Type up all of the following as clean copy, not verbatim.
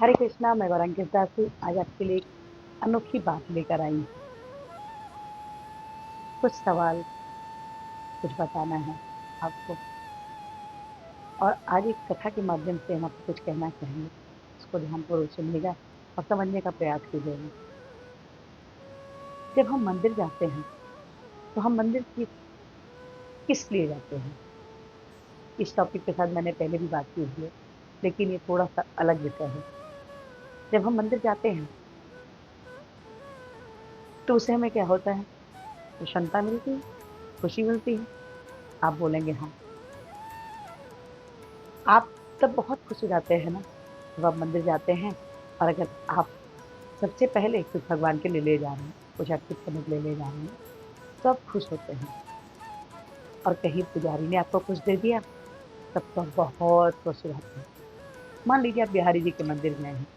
हरे कृष्णा, मैं गौरांगी दासी आज आपके लिए एक अनोखी बात लेकर आई हूँ। कुछ सवाल, कुछ बताना है आपको। और आज एक कथा के माध्यम से हम आपको कुछ कहना चाहेंगे। उसको ध्यानपूर्वक सुनिएगा और समझने का प्रयास कीजिएगा। जब हम मंदिर जाते हैं तो हम मंदिर किस लिए जाते हैं? इस टॉपिक के साथ मैंने पहले भी बात की हुई है, लेकिन ये थोड़ा सा अलग विषय है। जब हम मंदिर जाते हैं तो उससे हमें क्या होता है? प्रसन्नता मिलती है, खुशी मिलती है। आप बोलेंगे हाँ। आप तब बहुत खुश हो जाते हैं ना, जब आप मंदिर जाते हैं और अगर आप सबसे पहले कुछ भगवान के लिए ले जा रहे हैं, कुछ अर्पित करने के लिए ले जा रहे हैं, तो आप खुश होते हैं। और कहीं पुजारी ने आपको कुछ दे दिया, तब तो आप बहुत खुश हो जाते हैं। मान लीजिए आप बिहारी जी के मंदिर गए हैं,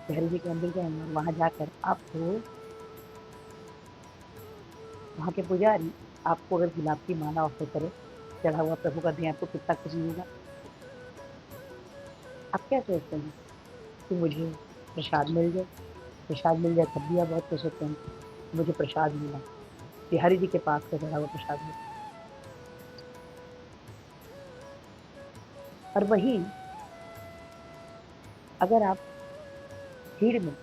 बिहारी जी के मंदिर गए हैं और वहां जाकर आपको वहां के पुजारी आपको अगर गुलाब की माला ऑफर करे, चढ़ा हुआ प्रभु का दें, आपको कितना खुशी होगा। आप क्या सोचते हैं कि मुझे प्रसाद मिल जाए? प्रसाद मिल जाए तब भी आप बहुत खुश होते हैं। मुझे प्रसाद मिला, बिहारी जी के पास का चढ़ा हुआ प्रसाद मिला। और वहीं अगर आप भीड़ में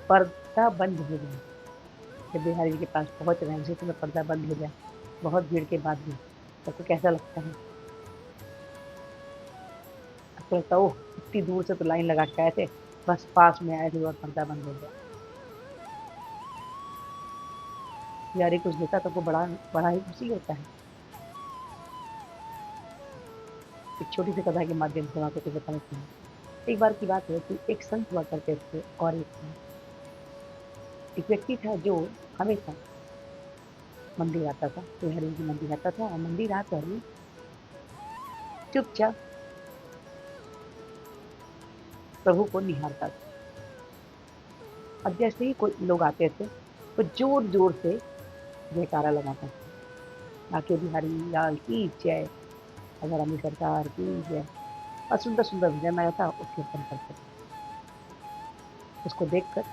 पर्दा बंद हो जाए, जब बिहारी जी के पास पहुंच रहे हैं, उसी समय पर्दा बंद हो जाए, बहुत भीड़ के बाद भी, तो आपको कैसा लगता है? आपको लगता है ओह, इतनी दूर से तो लाइन लगा के आए थे, बस पास में आए थे और पर्दा बंद हो गया। बिहारी कुछ देता तो आपको बड़ा बड़ा ही खुशी होता है। एक छोटी सी कथा के माध्यम से मैं आपको कुछ बताना चाहूँगी। एक बार की बात है कि एक संत हुआ करते थे और एक व्यक्ति था जो हमेशा मंदिर आता था, बिहारी जी मंदिर आता था और मंदिर आकर चुपचाप प्रभु को निहारता था। और जैसे ही कोई लोग आते थे, वो जोर जोर से जयकारा लगाता था, आके बिहारी लाल की जय, रानी सरकार की जय। और सुंदर सुंदर भजन आया था, वो कीर्तन करते थे। उसको देखकर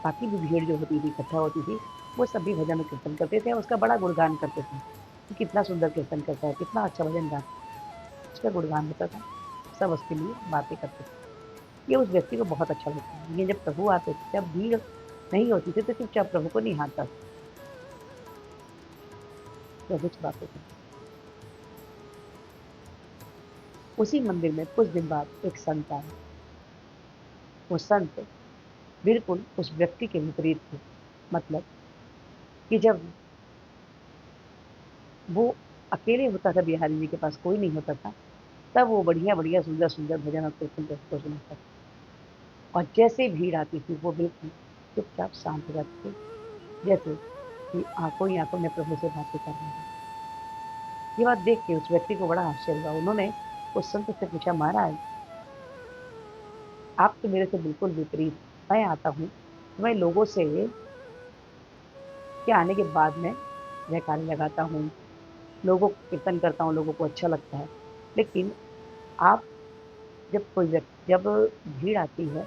बाकी भी भीड़ जो होती थी, इकट्ठा होती थी, वो सभी भजन और कीर्तन करते थे, उसका बड़ा गुणगान करते थे कि कितना सुंदर कीर्तन करता है, कितना अच्छा भजन गाता है। उसका गुणगान होता था, सब उसके लिए बातें करते थे। ये उस व्यक्ति को बहुत अच्छा लगता है। ये जब प्रभु आते थे, जब भीड़ नहीं होती थी, तो चुपचाप प्रभु को निहारता था, प्रभु छुपाते थे। उसी मंदिर में कुछ दिन बाद एक संत आया। वो संत बिल्कुल उस व्यक्ति के विपरीत थे। मतलब कि जब वो अकेले होता था, बिहारी जी के पास कोई नहीं होता था, तब वो बढ़िया बढ़िया सुंदर सुंदर भजन और कीर्तन को सुनाता था। और जैसे भीड़ आती थी, वो बिल्कुल चुपचाप शांत हो जाते थे, जैसे कि आंखों ही आंखों में प्रभु से बातें कर रहे हैं। ये बात देख के उस व्यक्ति को बड़ा आश्चर्य हुआ। उन्होंने उस संत से पूछा, महाराज, आप तो मेरे से बिल्कुल विपरीत। मैं आता हूँ, मैं लोगों से के आने के बाद में जयकारे लगाता हूँ, लोगों को कीर्तन करता हूँ, लोगों को अच्छा लगता है। लेकिन आप, जब भीड़ आती है,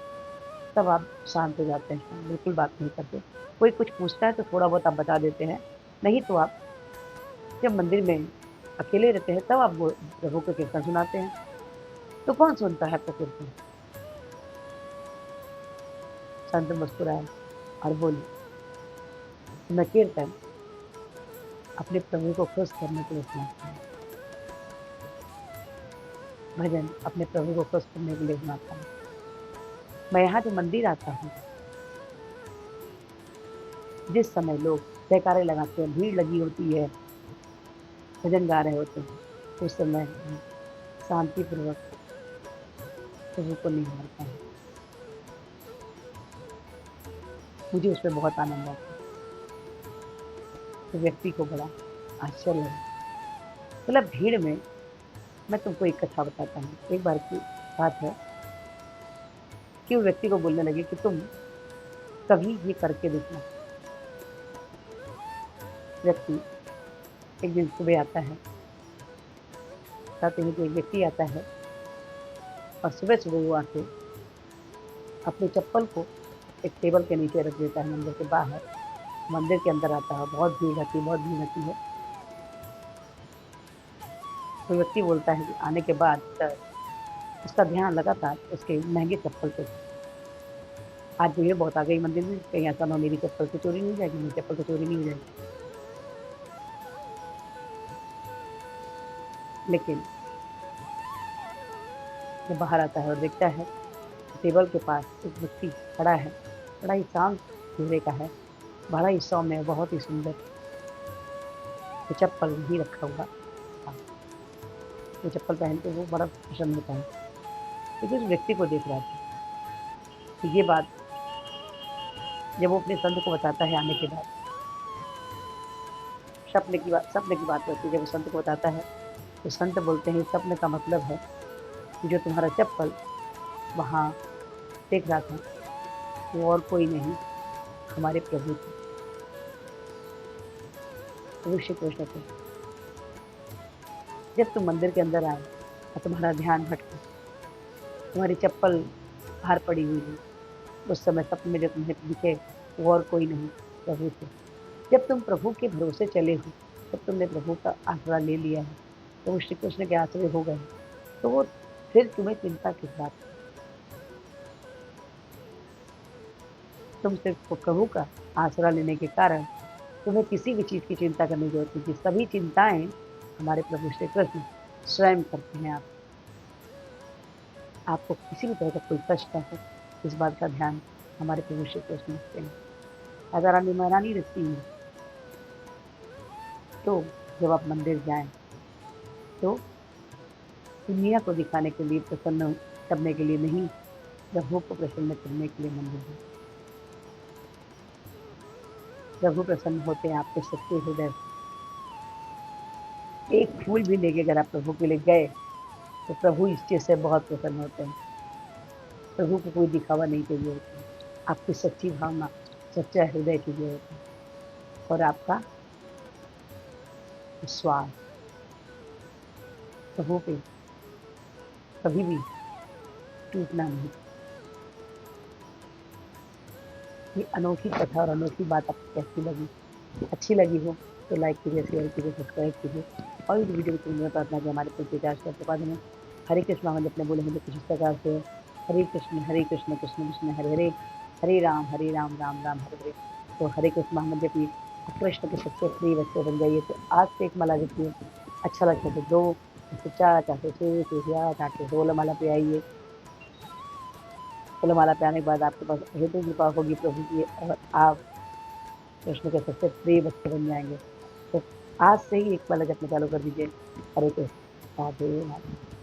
तब आप शांत हो जाते हैं, बिल्कुल बात नहीं करते। कोई कुछ पूछता है तो थोड़ा बहुत आप बता देते हैं, नहीं तो आप जब मंदिर में अकेले रहते हैं, तब आप प्रभु को कीर्तन सुनाते हैं। तो कौन सुनता है आपका कीर्तन? संत मुस्कुराए और बोले, मैं कीर्तन अपने प्रभु को खुश करने के लिए सुनाता हूँ, भजन अपने प्रभु को खुश करने के लिए सुनाता हूँ। मैं यहाँ जो मंदिर आता हूँ, जिस समय लोग जयकारे लगाते हैं, भीड़ लगी होती है, भजन गा रहे होते हैं, उस समय मैं शांतिपूर्वक प्रभु को निहारता हूँ। मुझे उसमें बहुत आनंद आता है। तो व्यक्ति को बड़ा आश्चर्य लगा। मतलब भीड़ में, मैं तुमको एक कथा बताता हूँ। एक बार की बात है कि वो व्यक्ति को बोलने लगे कि तुम कभी ये करके देखना। व्यक्ति एक दिन सुबह आता है, कहते हैं कि एक व्यक्ति आता है और सुबह सुबह वो आके अपनी चप्पल को एक टेबल के नीचे रख देता है मंदिर के बाहर। मंदिर के अंदर आता है, बहुत भीड़ रहती है, बहुत भीड़ रहती है। कोई व्यक्ति बोलता है कि आने के बाद उसका ध्यान लगातार उसके महँगे चप्पल पे था। आज भीड़ बहुत आ गई मंदिर में, कहीं ऐसा ना हो मेरी चप्पल तो चोरी नहीं हो जाएगी, मेरी चप्पल तो चोरी नहीं हो जाएगी। लेकिन जब बाहर आता है और देखता है टेबल के पास एक व्यक्ति खड़ा है, बड़ा ही शांत चेहरे का है, बड़ा ही सौम्य, बहुत ही सुंदर, वो चप्पल वहीं रखा हुआ था। वो चप्पल पहन के वो बड़ा प्रसन्न होता है, क्योंकि उस व्यक्ति को देख रहा था। तो ये बात जब वो अपने संत को बताता है आने के बाद, सपने की बात होती है, जब वो संत को बताता है, तो संत बोलते हैं, इस सपने का मतलब है कि जो तुम्हारा चप्पल वहाँ देख रहा था, वो और कोई नहीं, हमारे प्रभु थे, प्रभु श्री कृष्ण थे। जब तुम मंदिर के अंदर आए और तुम्हारा ध्यान भटका, तुम्हारी चप्पल बाहर पड़ी हुई है, उस समय सपने में जो तुम्हें दिखे, वो और कोई नहीं, प्रभु थे। जब तुम प्रभु के भरोसे चले हो, जब तुमने प्रभु का आसरा ले लिया है, प्रभु श्री कृष्ण के आसरे हो गए, तो वो फिर तुम्हें चिंता किस बात की? तुम सिर्फ प्रभु का आसरा लेने के कारण तुम्हें किसी भी चीज़ की चिंता करने की ज़रूरत नहीं, सभी चिंताएँ हमारे प्रभु श्री कृष्ण स्वयं करते हैं। आपको किसी भी तरह का कोई कष्ट ना हो, इस बात का ध्यान हमारे प्रभु श्री कृष्ण रखते हैं। अगर आप ईमानदारी रखती हैं, तो जब आप मंदिर जाएँ, तो दुनिया को दिखाने के लिए, प्रसन्न करने के लिए नहीं, प्रभु को प्रसन्न करने के लिए मंदिर जाएँ। प्रभु प्रसन्न होते हैं आपके सच्चे हृदय से। एक फूल भी लेके अगर आप प्रभु के लिए गए, तो प्रभु इस चीज़ से बहुत प्रसन्न होते हैं। प्रभु को कोई दिखावा नहीं चाहिए होता है, आपकी सच्ची भावना, सच्चा हृदय चाहिए होता है, और आपका विश्वास प्रभु पे कभी भी टूटना नहीं। ये अनोखी कथा और अनोखी बात आपको कैसी लगी? अच्छी लगी हो तो लाइक कीजिए, शेयर कीजिए, सब्सक्राइब कीजिए, और इस वीडियो को मैं प्रार्थना की हमारे पूज्य आचार्य श्री प्रभुपाद में हरे कृष्ण हम अपने बोले मुझे कुछ इस प्रकार से, हरे कृष्ण कृष्ण कृष्ण हरे हरे, हरे राम राम राम हरे हरे। तो हरे कृष्ण महामंत्र की कृष्ण के सबसे प्रिय बच्चे बन जाइए। तो आज से एक माला जपिए, अच्छा लगता है तो 2, चाहे 4, चाहे 6, चाहे 8, चाहे 16 माला पे आइए। 16 माला पे आने के बाद आपके पास हृदय कृपा होगी प्रभु की, और आप कृष्ण के सबसे प्रिय बच्चे बन जाएंगे। तो आज से ही एक माला जपना चालू कर दीजिए। हरे कृष्ण, राधे राधे।